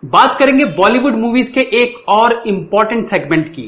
बात करेंगे बॉलीवुड मूवीज के एक और इंपॉर्टेंट सेगमेंट की।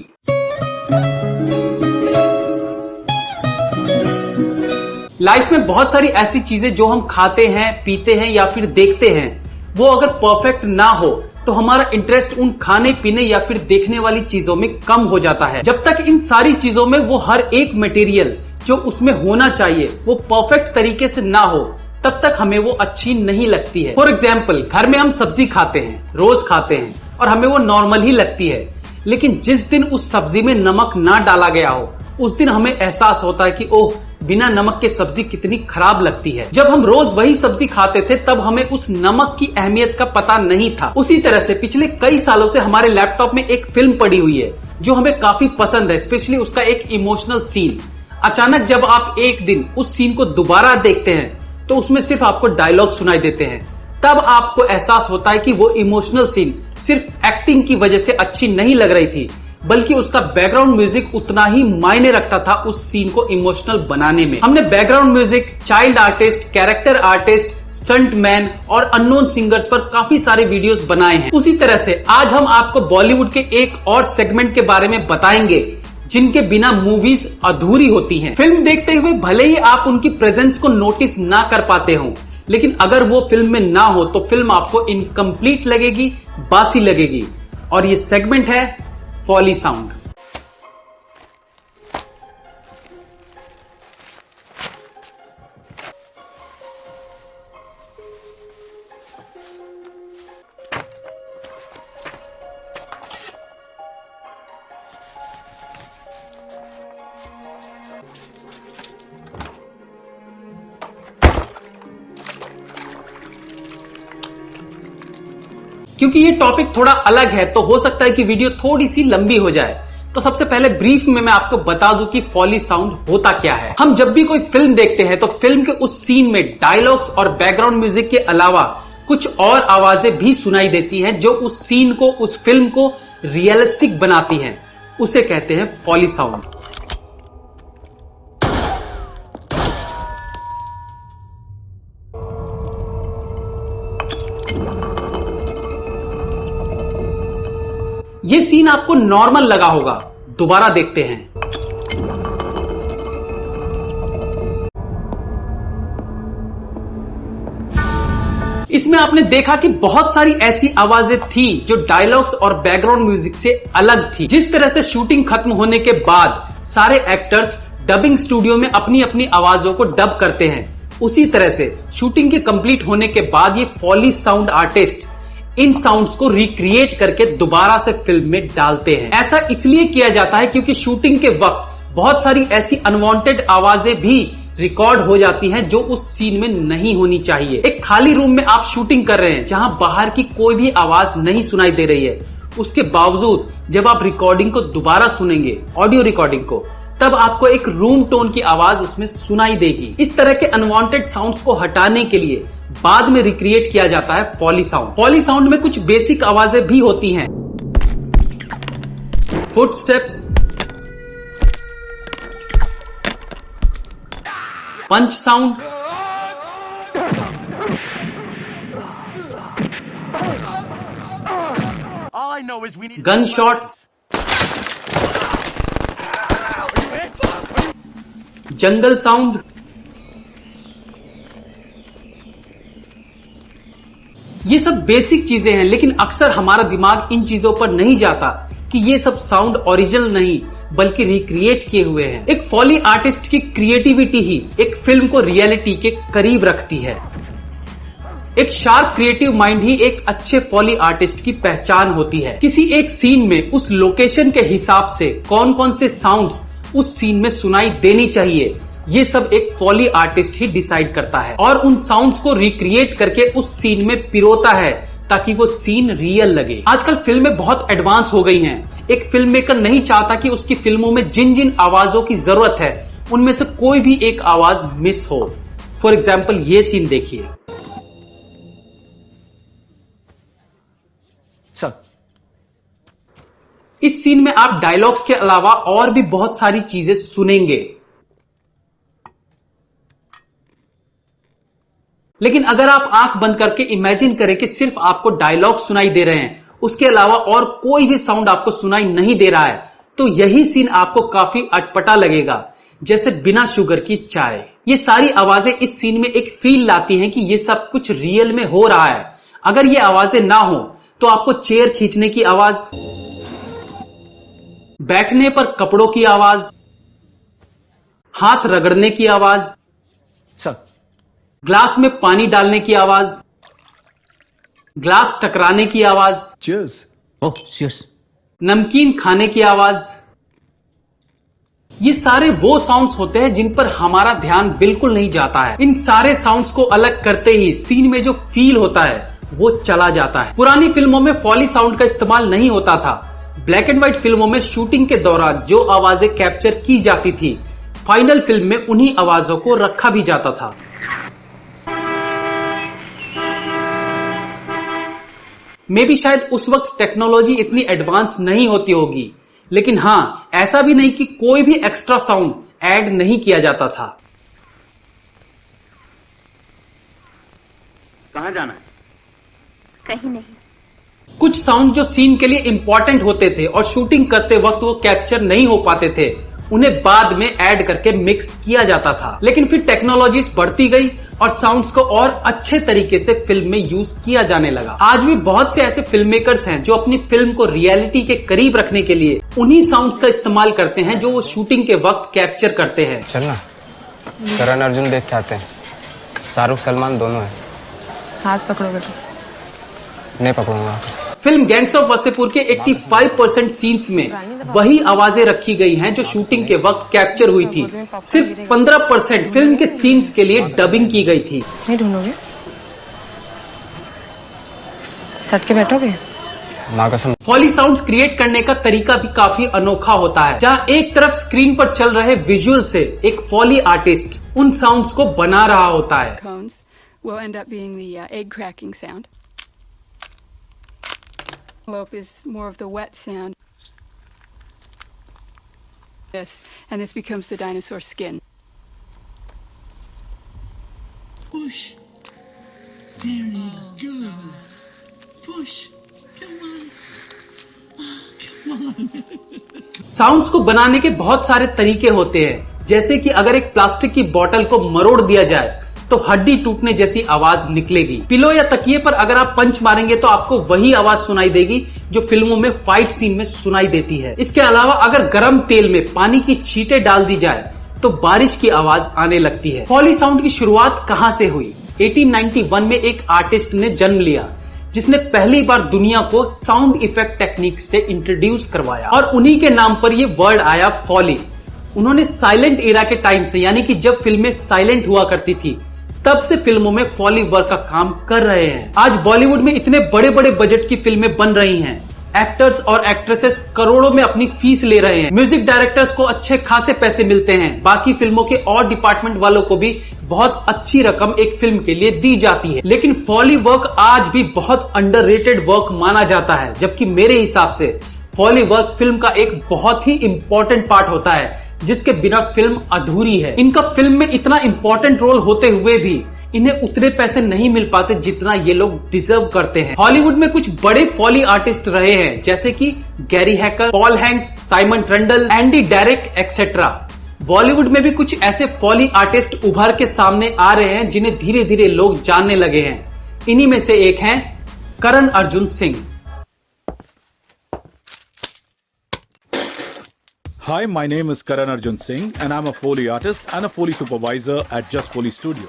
लाइफ में बहुत सारी ऐसी चीजें जो हम खाते हैं, पीते हैं या फिर देखते हैं, वो अगर परफेक्ट ना हो तो हमारा इंटरेस्ट उन खाने पीने या फिर देखने वाली चीजों में कम हो जाता है। जब तक इन सारी चीजों में वो हर एक मटेरियल जो उसमें होना चाहिए वो परफेक्ट तरीके से ना हो, तब तक हमें वो अच्छी नहीं लगती है। फॉर एग्जाम्पल, घर में हम सब्जी खाते हैं, रोज खाते हैं और हमें वो नॉर्मल ही लगती है, लेकिन जिस दिन उस सब्जी में नमक ना डाला गया हो उस दिन हमें एहसास होता है कि ओह, बिना नमक के सब्जी कितनी खराब लगती है। जब हम रोज वही सब्जी खाते थे तब हमें उस नमक की अहमियत का पता नहीं था। उसी तरह से पिछले कई सालों से हमारे लैपटॉप में एक फिल्म पड़ी हुई है जो हमें काफी पसंद है, स्पेशली उसका एक इमोशनल सीन। अचानक जब आप एक दिन उस सीन को दोबारा देखते हैं तो उसमें सिर्फ आपको डायलॉग सुनाई देते हैं। तब आपको एहसास होता है कि वो इमोशनल सीन सिर्फ एक्टिंग की वजह से अच्छी नहीं लग रही थी, बल्कि उसका बैकग्राउंड म्यूजिक उतना ही मायने रखता था उस सीन को इमोशनल बनाने में। हमने background music, child artist, character artist, stunt man और अननोन सिंगर्स पर काफी सारे वीडियोस बनाए हैं। उसी तरह से आज हम आपको बॉलीवुड के एक और सेगमेंट के बारे में बताएंगे जिनके बिना मूवीज अधूरी होती हैं। फिल्म देखते हुए भले ही आप उनकी प्रेजेंस को नोटिस ना कर पाते हो, लेकिन अगर वो फिल्म में ना हो तो फिल्म आपको इनकम्प्लीट लगेगी, बासी लगेगी। और ये सेगमेंट है फॉली साउंड। क्योंकि ये टॉपिक थोड़ा अलग है तो हो सकता है कि वीडियो थोड़ी सी लंबी हो जाए, तो सबसे पहले ब्रीफ में मैं आपको बता दूं कि फॉली साउंड होता क्या है। हम जब भी कोई फिल्म देखते हैं तो फिल्म के उस सीन में डायलॉग्स और बैकग्राउंड म्यूजिक के अलावा कुछ और आवाजें भी सुनाई देती हैं जो उस सीन को, उस फिल्म को रियलिस्टिक बनाती हैं। उसे कहते हैं फॉली साउंड। ये सीन आपको नॉर्मल लगा होगा, दोबारा देखते हैं। इसमें आपने देखा कि बहुत सारी ऐसी आवाजें थी जो डायलॉग्स और बैकग्राउंड म्यूजिक से अलग थी। जिस तरह से शूटिंग खत्म होने के बाद सारे एक्टर्स डबिंग स्टूडियो में अपनी अपनी आवाजों को डब करते हैं, उसी तरह से शूटिंग के कंप्लीट होने के बाद ये फॉली साउंड आर्टिस्ट इन साउंड्स को रिक्रिएट करके दोबारा से फिल्म में डालते हैं। ऐसा इसलिए किया जाता है क्योंकि शूटिंग के वक्त बहुत सारी ऐसी अनवांटेड आवाजें भी रिकॉर्ड हो जाती हैं जो उस सीन में नहीं होनी चाहिए। एक खाली रूम में आप शूटिंग कर रहे हैं जहां बाहर की कोई भी आवाज नहीं सुनाई दे रही है, उसके बावजूद जब आप रिकॉर्डिंग को दोबारा सुनेंगे, ऑडियो रिकॉर्डिंग को, तब आपको एक रूम टोन की आवाज उसमें सुनाई देगी। इस तरह के अनवांटेड साउंड्स को हटाने के लिए बाद में रिक्रिएट किया जाता है फॉली साउंड। फॉली साउंड में कुछ बेसिक आवाजें भी होती हैं। फुटस्टेप्स, पंच साउंड, गन शॉट्स, जंगल साउंड, ये सब बेसिक चीजें हैं, लेकिन अक्सर हमारा दिमाग इन चीजों पर नहीं जाता कि ये सब साउंड ओरिजिनल नहीं बल्कि रिक्रिएट किए हुए हैं। एक फॉली आर्टिस्ट की क्रिएटिविटी ही एक फिल्म को रियलिटी के करीब रखती है। एक शार्प क्रिएटिव माइंड ही एक अच्छे फॉली आर्टिस्ट की पहचान होती है। किसी एक सीन में उस लोकेशन के हिसाब से कौन कौन से साउंड्स उस सीन में सुनाई देनी चाहिए, ये सब एक फॉली आर्टिस्ट ही डिसाइड करता है और उन साउंड्स को रिक्रिएट करके उस सीन में पिरोता है ताकि वो सीन रियल लगे। आजकल फिल्में बहुत एडवांस हो गई हैं। एक फिल्म मेकर नहीं चाहता कि उसकी फिल्मों में जिन जिन आवाजों की जरूरत है उनमें से कोई भी एक आवाज मिस हो। फॉर एग्जाम्पल, ये सीन देखिए। इस सीन में आप डायलॉग्स के अलावा और भी बहुत सारी चीजें सुनेंगे। लेकिन अगर आप आंख बंद करके इमेजिन करें कि सिर्फ आपको डायलॉग सुनाई दे रहे हैं, उसके अलावा और कोई भी साउंड आपको सुनाई नहीं दे रहा है, तो यही सीन आपको काफी अटपटा लगेगा, जैसे बिना शुगर की चाय। ये सारी आवाजें इस सीन में एक फील लाती हैं कि ये सब कुछ रियल में हो रहा है। अगर ये आवाजें ना हो तो आपको चेयर खींचने की आवाज, बैठने पर कपड़ों की आवाज, हाथ रगड़ने की आवाज, सर, ग्लास में पानी डालने की आवाज, ग्लास टकराने की आवाज, चीयर्स। ओह चीयर्स। नमकीन खाने की आवाज, ये सारे वो साउंड्स होते हैं जिन पर हमारा ध्यान बिल्कुल नहीं जाता है। इन सारे साउंड्स को अलग करते ही सीन में जो फील होता है वो चला जाता है। पुरानी फिल्मों में फॉली साउंड का इस्तेमाल नहीं होता था। ब्लैक एंड व्हाइट फिल्मों में शूटिंग के दौरान जो आवाजें कैप्चर की जाती थी, फाइनल फिल्म में उन्हीं आवाजों को रखा भी जाता था। मे भी शायद उस वक्त टेक्नोलॉजी इतनी एडवांस नहीं होती होगी, लेकिन हां, ऐसा भी नहीं कि कोई भी एक्स्ट्रा साउंड ऐड नहीं किया जाता था। कहां जाना है? कहीं नहीं। कुछ साउंड जो सीन के लिए इंपॉर्टेंट होते थे और शूटिंग करते वक्त वो कैप्चर नहीं हो पाते थे, उन्हें बाद में ऐड करके मिक्स किया जाता था। लेकिन फिर टेक्नोलॉजीज बढ़ती गई और साउंड्स को और अच्छे तरीके से फिल्म में यूज किया जाने लगा। आज भी बहुत से ऐसे फिल्म मेकर्स हैं जो अपनी फिल्म को रियलिटी के करीब रखने के लिए उन्हीं साउंड्स का इस्तेमाल करते हैं जो वो शूटिंग के वक्त कैप्चर करते हैं। चलना, करण अर्जुन देख के आते हैं। शाहरुख सलमान दोनों हैं। हाथ पकड़ोगे तो? नहीं पकड़ूंगा। फिल्म गैंग्स ऑफ वासेपुर के 85% सीन्स में वही आवाजें रखी गई हैं जो शूटिंग के वक्त कैप्चर हुई थी। सिर्फ 15% फिल्म के सीन्स के लिए डबिंग की गई थी। नहीं ढूंढोगे? सट के बैठोगे? माँ कसम। फॉली साउंड्स क्रिएट करने का तरीका भी काफी अनोखा होता है, जहां एक तरफ स्क्रीन पर चल रहे विजुअल से एक फॉली आर्टिस्ट उन साउंड्स को बना रहा होता है। Cones will end up being the egg cracking sound. Lope is more of the wet sound. And this becomes the dinosaur skin. Push. Very good. Push. Come on. Come on. Sounds को बनाने के बहुत सारे तरीके होते हैं, जैसे कि अगर एक प्लास्टिक की बोतल को मरोड़ दिया जाए तो हड्डी टूटने जैसी आवाज निकलेगी। पिलो या तकिए पर अगर आप पंच मारेंगे तो आपको वही आवाज सुनाई देगी जो फिल्मों में फाइट सीन में सुनाई देती है। इसके अलावा अगर गर्म तेल में पानी की छींटें डाल दी जाए तो बारिश की आवाज आने लगती है। फॉली साउंड की शुरुआत कहां से हुई? 1891 में एक आर्टिस्ट ने जन्म लिया जिसने पहली बार दुनिया को साउंड इफेक्ट टेक्निक से इंट्रोड्यूस करवाया और उन्हीं के नाम पर यह वर्ड आया फॉली। उन्होंने साइलेंट एरा के टाइम से, यानी कि जब फिल्में साइलेंट हुआ करती थी, तब से फिल्मों में फॉली वर्क का काम कर रहे हैं। आज बॉलीवुड में इतने बड़े बड़े बजट की फिल्में बन रही हैं, एक्टर्स और एक्ट्रेसेस करोड़ों में अपनी फीस ले रहे हैं, म्यूजिक डायरेक्टर्स को अच्छे खासे पैसे मिलते हैं, बाकी फिल्मों के और डिपार्टमेंट वालों को भी बहुत अच्छी रकम एक फिल्म के लिए दी जाती है। लेकिन फॉली वर्क आज भी बहुत अंडररेटेड वर्क माना जाता है, जबकि मेरे हिसाब से फॉली वर्क फिल्म का एक बहुत ही इंपॉर्टेंट पार्ट होता है जिसके बिना फिल्म अधूरी है। इनका फिल्म में इतना इंपॉर्टेंट रोल होते हुए भी इन्हें उतने पैसे नहीं मिल पाते जितना ये लोग डिजर्व करते हैं। हॉलीवुड में कुछ बड़े फॉली आर्टिस्ट रहे हैं, जैसे कि Gary Hacker, Paul Hanks, Simon Trendle, Andy Derek etcetera. Bollywood में भी कुछ ऐसे फॉली आर्टिस्ट उभर के सामने आ रहे हैं जिन्हें धीरे धीरे लोग जानने लगे हैं। इन्हीं में से एक हैं Karan Arjun Singh. Hi, my name is Karan Arjun Singh and I'm a Foley artist and a Foley supervisor at Just Foley Studio.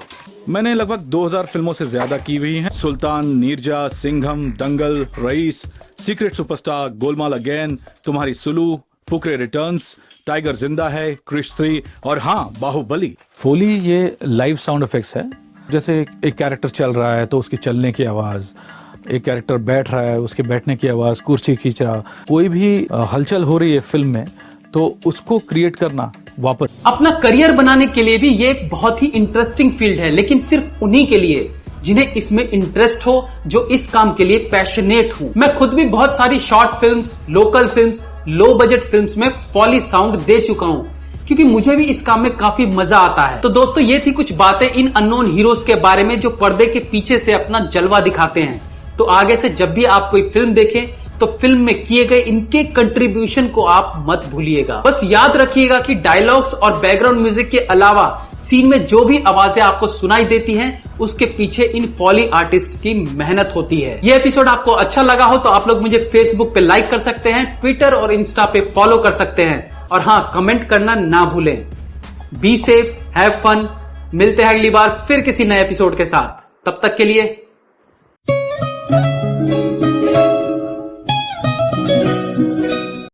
मैंने लगभग 2000 फिल्मों से ज्यादा की हुई हैं। सुल्तान, नीरजा, सिंघम, दंगल, rice, secret superstar, Golmaal again, तुम्हारी सुलू, फुकरे रिटर्न्स, टाइगर जिंदा है, क्रिश 3 और हाँ, बाहुबली। फोली ये लाइव साउंड इफेक्ट्स है। जैसे एक कैरेक्टर चल रहा है तो उसकी चलने की आवाज, एक कैरेक्टर बैठ रहा है उसके बैठने की आवाज, कुर्सी खींच रहा, कोई भी हलचल हो रही है फिल्म में तो उसको क्रिएट करना वापस। अपना करियर बनाने के लिए भी ये एक बहुत ही इंटरेस्टिंग फील्ड है, लेकिन सिर्फ उन्हीं के लिए जिन्हें इसमें इंटरेस्ट हो, जो इस काम के लिए पैशनेट हो। मैं खुद भी बहुत सारी short films, local films, low budget films में फॉली साउंड दे चुका हूं, क्योंकि मुझे भी इस काम में काफी मजा आता है। तो दोस्तों ये थी कुछ बातें इन अननोन हीरोज के बारे में जो पर्दे के पीछे से अपना जलवा दिखाते हैं। तो आगे से जब भी आप कोई फिल्म देखें तो फिल्म में किए गए इनके कंट्रीब्यूशन को आप मत भूलिएगा। बस याद रखिएगा कि डायलॉग्स और बैकग्राउंड म्यूजिक के अलावा सीन में जो भी आवाजें आपको सुनाई देती हैं उसके पीछे इन फॉली आर्टिस्ट की मेहनत होती है। ये एपिसोड आपको अच्छा लगा हो तो आप लोग मुझे फेसबुक पे लाइक कर सकते हैं, ट्विटर और इंस्टा पे फॉलो कर सकते हैं, और हाँ, कमेंट करना ना भूलें। Be safe, have fun. मिलते हैं अगली बार फिर किसी नए एपिसोड के साथ। तब तक के लिए